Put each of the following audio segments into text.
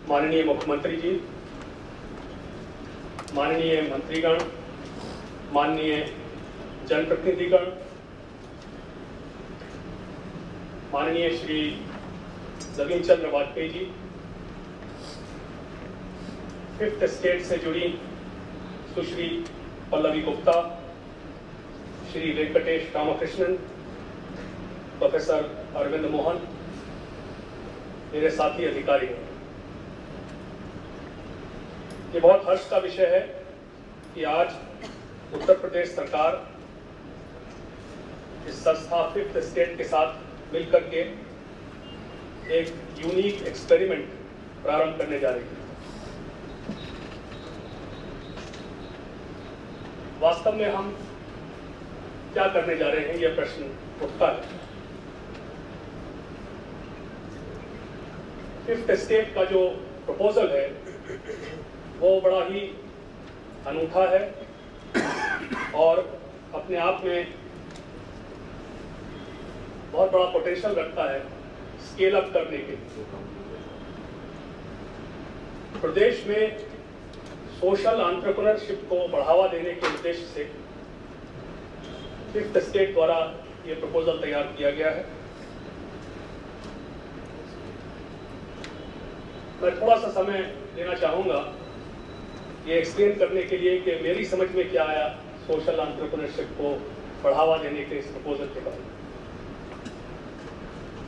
माननीय मुख्यमंत्री जी, माननीय मंत्रीगण, माननीय जनप्रतिनिधिगण, माननीय श्री नवीन चंद्र वाजपेयी जी, फिफ्थ स्टेट से जुड़ी सुश्री पल्लवी गुप्ता, श्री वेंकटेश रामकृष्णन, प्रोफेसर अरविंद मोहन, मेरे साथी अधिकारी हैं। ये बहुत हर्ष का विषय है कि आज उत्तर प्रदेश सरकार इस संस्था फिफ्थ स्टेट के साथ मिलकर के एक यूनिक एक्सपेरिमेंट प्रारंभ करने जा रही है। वास्तव में हम क्या करने जा रहे हैं, यह प्रश्न उठता है। फिफ्थ स्टेट का जो प्रपोजल है वो बड़ा ही अनूठा है और अपने आप में बहुत बड़ा पोटेंशियल रखता है स्केल अप करने के लिए। प्रदेश में सोशल एंटरप्रेन्योरशिप को बढ़ावा देने के उद्देश्य से फिफ्थ स्टेट द्वारा यह प्रपोजल तैयार किया गया है। मैं थोड़ा सा समय लेना चाहूंगा ये एक्सप्लेन करने के लिए कि मेरी समझ में क्या आया सोशल एंटरप्रेन्योरशिप को बढ़ावा देने के इस प्रपोजल के बाद।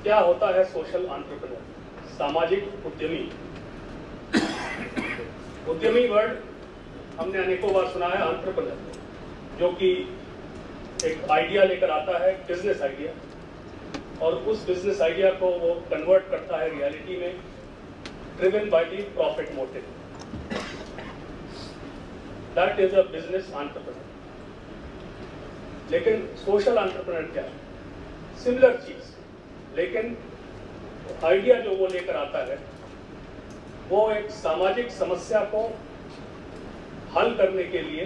क्या होता है सोशल एंटरप्रेन्योर, सामाजिक उद्यमी। उद्यमी वर्ड हमने अनेकों बार सुना है, एंटरप्रेन्योर जो कि एक आइडिया लेकर आता है, बिजनेस आइडिया, और उस बिजनेस आइडिया को वो कन्वर्ट करता है रियलिटी में, driven by the profit motive. That is a business entrepreneur. लेकिन सोशल एंटरप्रेन्योर क्या है? सिमिलर चीज, लेकिन आइडिया जो वो लेकर आता है वो एक सामाजिक समस्या को हल करने के लिए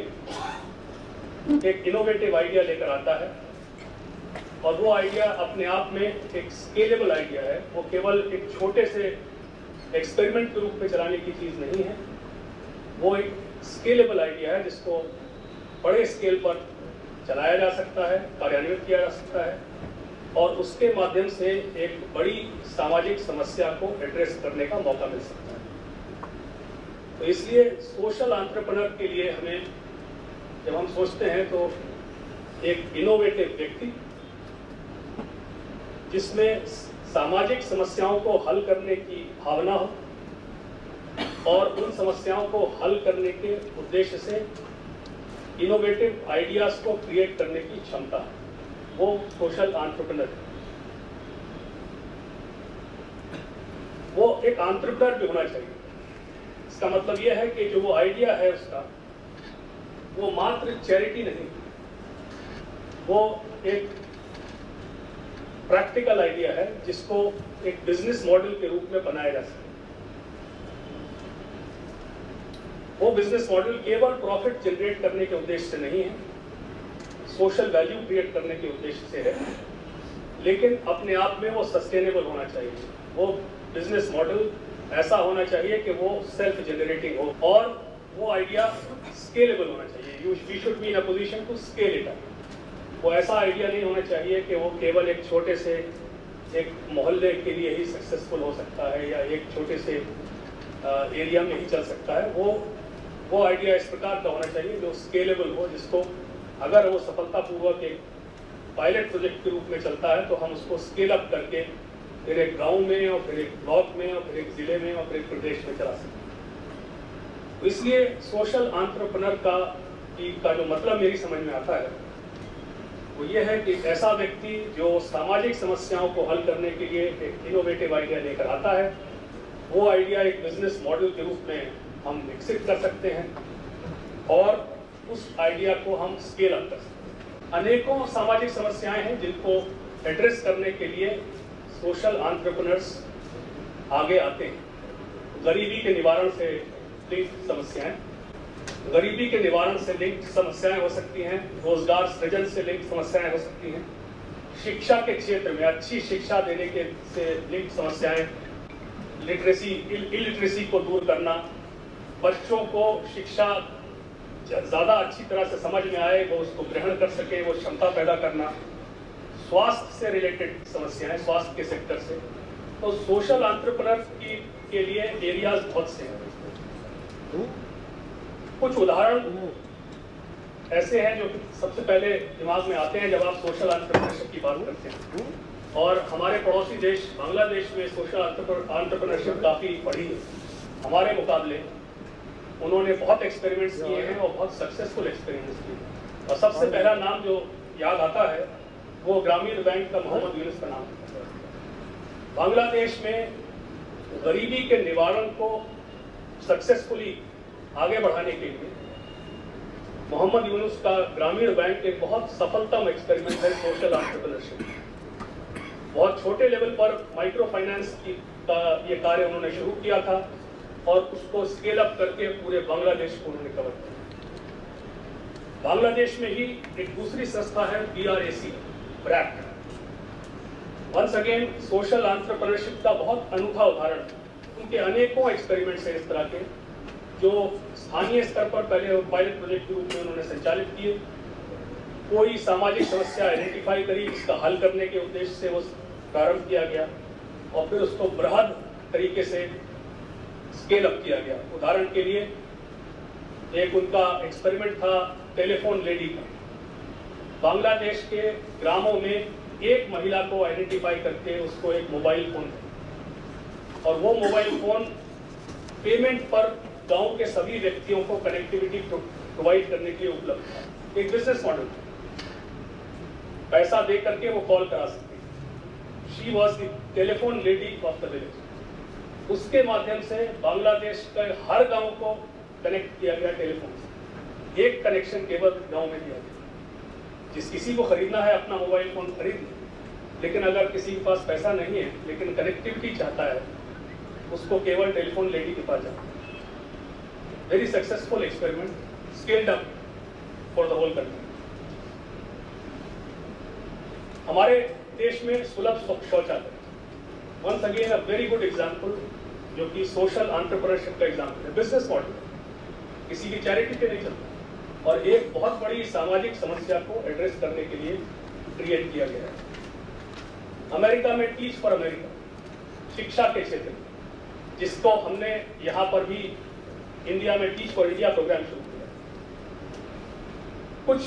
एक इनोवेटिव आइडिया लेकर आता है। और वो आइडिया अपने आप में एक स्केलेबल आइडिया है। वो केवल एक छोटे से एक्सपेरिमेंट के रूप में चलाने की चीज नहीं है, वो एक स्केलेबल आइडिया है जिसको बड़े स्केल पर चलाया जा सकता है, कार्यान्वित किया जा सकता है और उसके माध्यम से एक बड़ी सामाजिक समस्या को एड्रेस करने का मौका मिल सकता है। तो इसलिए सोशल एंटरप्रेन्योर के लिए हमें, जब हम सोचते हैं तो एक इनोवेटिव व्यक्ति जिसमें सामाजिक समस्याओं को हल करने की भावना हो और उन समस्याओं को हल करने के उद्देश्य से इनोवेटिव आइडियाज को क्रिएट करने की क्षमता है, वो सोशल एंटरप्रेन्योर है। वो एक एंटरप्रेन्योर भी होना चाहिए। इसका मतलब यह है कि जो वो आइडिया है उसका, वो मात्र चैरिटी नहीं, वो एक प्रैक्टिकल आइडिया है जिसको एक बिजनेस मॉडल के रूप में बनाया जा सकता है। वो बिजनेस मॉडल केवल प्रॉफिट जनरेट करने के उद्देश्य से नहीं है, सोशल वैल्यू क्रिएट करने के उद्देश्य से है, लेकिन अपने आप में वो सस्टेनेबल होना चाहिए। वो बिजनेस मॉडल ऐसा होना चाहिए कि वो सेल्फ जनरेटिंग हो और वो आइडिया स्केलेबल होना चाहिए। We should be in a position to scale it up. वो ऐसा आइडिया नहीं होना चाहिए कि वो केवल एक छोटे से एक मोहल्ले के लिए ही सक्सेसफुल हो सकता है या एक छोटे से एरिया में ही चल सकता है। वो आइडिया इस प्रकार का होना चाहिए जो स्केलेबल हो, जिसको अगर वो सफलतापूर्वक एक पायलट प्रोजेक्ट के रूप में चलता है तो हम उसको स्केल अप करके फिर एक गांव में और फिर एक ब्लॉक में और फिर एक जिले में और फिर एक प्रदेश में चला सकते हैं। तो इसलिए सोशल एंटरप्रेन्योर का जो मतलब मेरी समझ में आता है वो ये है कि ऐसा व्यक्ति जो सामाजिक समस्याओं को हल करने के लिए एक इनोवेटिव आइडिया लेकर आता है, वो आइडिया एक बिजनेस मॉडल के रूप में हम विकसित कर सकते हैं और उस आइडिया को हम स्केल अप कर सकते हैं। अनेकों सामाजिक समस्याएं हैं जिनको एड्रेस करने के लिए सोशल एंटरप्रेन्योर्स आगे आते हैं। गरीबी के निवारण से लिंक्ड समस्याएं, गरीबी के निवारण से लिंक्ड समस्याएं हो सकती हैं, रोजगार सृजन से लिंक्ड समस्याएं हो सकती हैं, शिक्षा के क्षेत्र में अच्छी शिक्षा देने के से लिंक्ड समस्याएं इलिटरेसी को दूर करना, बच्चों को शिक्षा ज़्यादा अच्छी तरह से समझ में आए, वो उसको ग्रहण कर सके, वो क्षमता पैदा करना, स्वास्थ्य से रिलेटेड समस्याएं, स्वास्थ्य के सेक्टर से। तो सोशल एंटरप्रेन्योर के लिए एरियाज बहुत से हैं। कुछ उदाहरण ऐसे हैं जो सबसे पहले दिमाग में आते हैं जब आप सोशल एंटरप्रेन्योरशिप की बात करते हैं। और हमारे पड़ोसी देश बांग्लादेश में सोशल एंटरप्रेन्योरशिप काफ़ी बढ़ी है हमारे मुकाबले। उन्होंने बहुत एक्सपेरिमेंट्स किए हैं और बहुत सक्सेसफुल एक्सपेरिमेंट्स किए। और सबसे पहला नाम जो याद आता है वो ग्रामीण बैंक का मोहम्मद यूनुस का नाम है। बांग्लादेश में गरीबी के निवारण को सक्सेसफुली आगे बढ़ाने के लिए मोहम्मद यूनुस का ग्रामीण बैंक एक बहुत सफलतम एक्सपेरिमेंट है सोशल एंटरप्रेन्योरशिप। बहुत छोटे लेवल पर माइक्रो फाइनेंस का ये कार्य उन्होंने शुरू किया था और उसको स्केल अप करके पूरे बांग्लादेश को उन्होंने कवर किया। बांग्लादेश में ही एक दूसरी संस्था है BRAC। Once again social entrepreneurship का बहुत अनूठा उदाहरण। उनके अनेकों एक्सपेरिमेंट्स हैं इस तरह के जो स्थानीय स्तर पर पहले पायलट प्रोजेक्ट के रूप में उन्होंने संचालित किए। कोई सामाजिक समस्या आइडेंटिफाई करी, इसका हल करने के उद्देश्य से वो प्रारंभ किया गया और फिर उसको बृहद तरीके से स्केल अप किया गया। उदाहरण के लिए एक उनका एक्सपेरिमेंट था टेलीफोन लेडी का। बांग्लादेश के ग्रामों में एक महिला को आइडेंटिफाई करके उसको एक मोबाइल फोन और वो मोबाइल फोन पेमेंट पर गांव के सभी व्यक्तियों को कनेक्टिविटी प्रोवाइड करने के लिए उपलब्ध था। एक बिजनेस मॉडल, पैसा दे करके वो कॉल करा सकती। She was the telephone lady of the village. उसके माध्यम से बांग्लादेश के हर गांव को कनेक्ट किया गया टेलीफोन से। एक कनेक्शन केवल गांव में दिया गया। जिस किसी को खरीदना है अपना मोबाइल फोन खरीद ले, लेकिन अगर किसी के पास पैसा नहीं है लेकिन कनेक्टिविटी चाहता है उसको केवल टेलीफोन लेडी के पास जाना। Very successful experiment, scaled up for the whole country. हमारे देश में सुलभ शौचालय, once again a very good example जो कि सोशल एंटरप्रेन्योरशिप का एग्जाम्पल है। बिजनेस मॉडल किसी की चैरिटी पे नहीं चलता और एक बहुत बड़ी सामाजिक समस्या को एड्रेस करने के लिए क्रिएट किया गया है। अमेरिका में टीच फॉर अमेरिका, शिक्षा के क्षेत्र में, जिसको हमने यहाँ पर भी इंडिया में टीच फॉर इंडिया प्रोग्राम शुरू किया। कुछ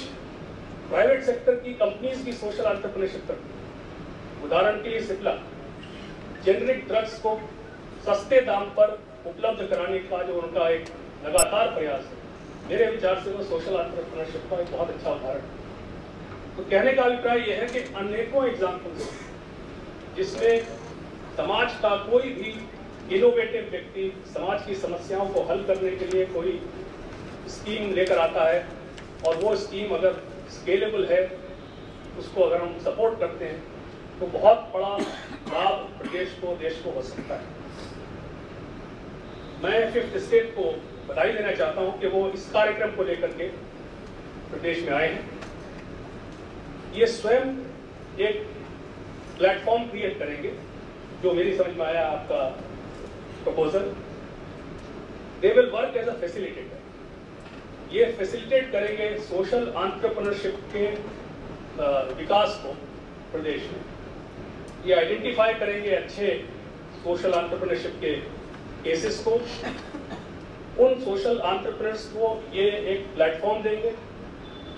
प्राइवेट सेक्टर की कंपनीज भी सोशल एंटरप्रेन्योरशिप करती हैं। उदाहरण के लिए सिप्ला जेनरिक ड्रग्स को सस्ते दाम पर उपलब्ध कराने का जो उनका एक लगातार प्रयास है, मेरे विचार से वो सोशल एंटरप्रेन्योरशिप का एक बहुत अच्छा उदाहरण है। तो कहने का अभिप्राय यह है कि अनेकों एग्जाम्पल्स जिसमें समाज का कोई भी इनोवेटिव व्यक्ति समाज की समस्याओं को हल करने के लिए कोई स्कीम लेकर आता है और वो स्कीम अगर स्केलेबल है, उसको अगर हम सपोर्ट करते हैं तो बहुत बड़ा लाभ प्रदेश को, देश को हो सकता है। मैं 5th स्टेट को बधाई देना चाहता हूं कि वो इस कार्यक्रम को लेकर के प्रदेश में आए हैं। ये स्वयं एक प्लेटफॉर्म क्रिएट करेंगे, जो मेरी समझ में आया आपका proposal. They will work as a facilitator. ये फैसिलिटेट करेंगे सोशल एंटरप्रेन्योरशिप के विकास को प्रदेश में। ये आइडेंटिफाई करेंगे अच्छे सोशल एंटरप्रेन्योरशिप के केसेस को। उन सोशल एंटरप्रेन्योर्स को ये एक प्लेटफॉर्म देंगे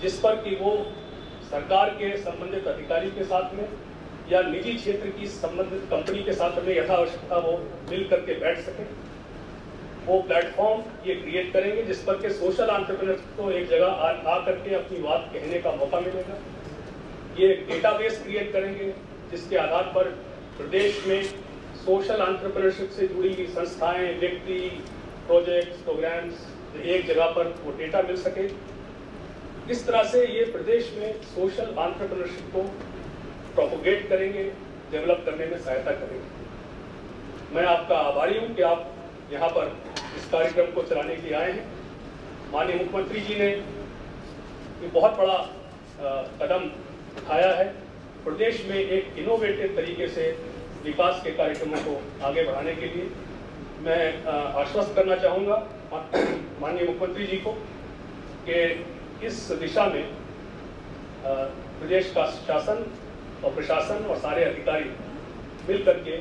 जिस पर कि वो सरकार के संबंधित अधिकारी के साथ में या निजी क्षेत्र की संबंधित कंपनी के साथ में यथा आवश्यकता वो मिल करके बैठ सके। वो प्लेटफॉर्म ये क्रिएट करेंगे जिस पर के सोशल एंटरप्रेन्योर्स को एक जगह आ करके अपनी बात कहने का मौका मिलेगा। ये एक डेटाबेस क्रिएट करेंगे जिसके आधार पर प्रदेश में सोशल एंटरप्रेन्योरशिप से जुड़ी हुई संस्थाएं, व्यक्ति, प्रोजेक्ट्स, प्रोग्राम्स एक जगह पर वो डेटा मिल सके। इस तरह से ये प्रदेश में सोशल एंटरप्रेन्योरशिप को प्रोपोगेट करेंगे, डेवलप करने में सहायता करेंगे। मैं आपका आभारी हूँ कि आप यहाँ पर इस कार्यक्रम को चलाने के लिए आए हैं। माननीय मुख्यमंत्री जी ने ये बहुत बड़ा कदम उठाया है। प्रदेश में एक इनोवेटिव तरीके से विकास के कार्यक्रमों को आगे बढ़ाने के लिए मैं आश्वस्त करना चाहूँगा माननीय मुख्यमंत्री जी को कि इस दिशा में प्रदेश का शासन और प्रशासन और सारे अधिकारी मिल करके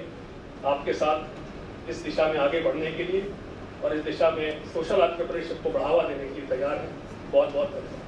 आपके साथ इस दिशा में आगे बढ़ने के लिए और इस दिशा में सोशल एंटरप्रेन्योरशिप को बढ़ावा देने के लिए तैयार है। बहुत बहुत धन्यवाद।